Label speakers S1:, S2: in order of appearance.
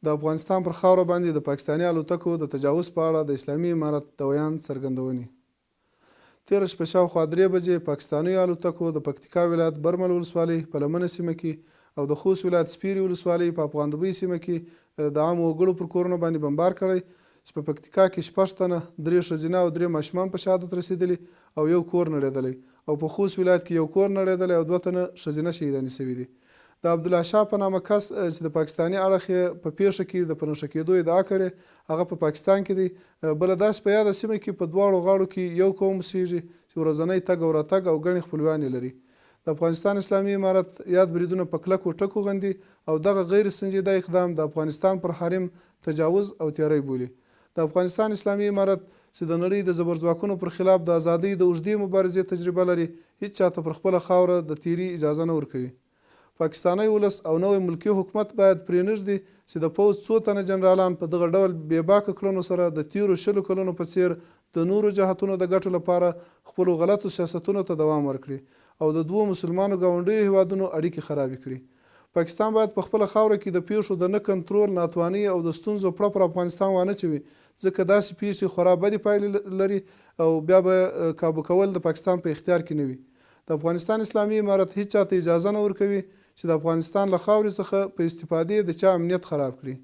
S1: د افغانستان پر خاوره باندې د پاکستاني الوتکو د تجاوز په اړه د اسلامي امارت د ویان څرګندونې. تېره شپه شاوخوا 3 بجې پاکستانیو الوتکو د پکتیکا ولایت برمل ولسوالۍ په لمنه سیمه کې او د خوست ولایت سپیرې ولسوالۍ په افغان دوبۍ سیمه کې د عامو وګړو پر کورونو باندې بمبار کړی چې په پکتیکا کې 6 تنه 3 ښځینه او 3 ماشومان په شهادت رسېدلي او 1 کور نړېدلی او په خوست ولایت کې 1 کور نړېدلی او 2 تنه ښځینه شهیدانې شوي دي. د عبدالله شاه په نامه کس چې د پاکستاني اړخ یې په پیښه کې د پنښه کېدو ادعا کړې هغه په پاکستان کې دی. بله داسې په یاده سیمه کې په دواړو غاړو کې یو قوم اوسېږي چې ورځنی تګ او راتګ او ګڼې خپلوانې لري. د افغانستان اسلامي امارت یاد بریدونه په کلکو ټکو غندي او دغه غیر سنجیده اقدام د افغانستان پر حریم تجاوز او تیری بولي. د افغانستان اسلامي امارت چې د نړۍ د زبرځواکونو پر خلاف د ازادۍ د اوږدې مبارزې تجربه لري هیڅ چاته پر خپله خاوره د تیري اجازه نه ورکوي. پاکستانی ولس او نوی ملکي حکومت باید پرې نږدي چې د پوځ 2 تنه جنرالان په دغه ډول بېباکه کړنو سره د تیرو 20 کلونو په څیر د نورو جهتونو د ګټو لپاره خپلو غلطو سیاستونو ته دوام ورکړي او د 2 مسلمانو ګاونډیو هیوادونو اړیکې خرابې کړي. پاکستان باید په خپله خاوره کې د پیښو د نه کنټرول، ناتوانۍ او د ستونزو پړه پر افغانستان وانه چوي ځکه داسې پیښې خورا بدې پایلې لري او بیا به کابو کول د پاکستان په اختیار کې نه وي. د افغانستان اسلامي امارت هیڅ چاته اجازه نه ورکوي چې د افغانستان له خاورې څخه په استفادې د چا امنیت خراب کړي.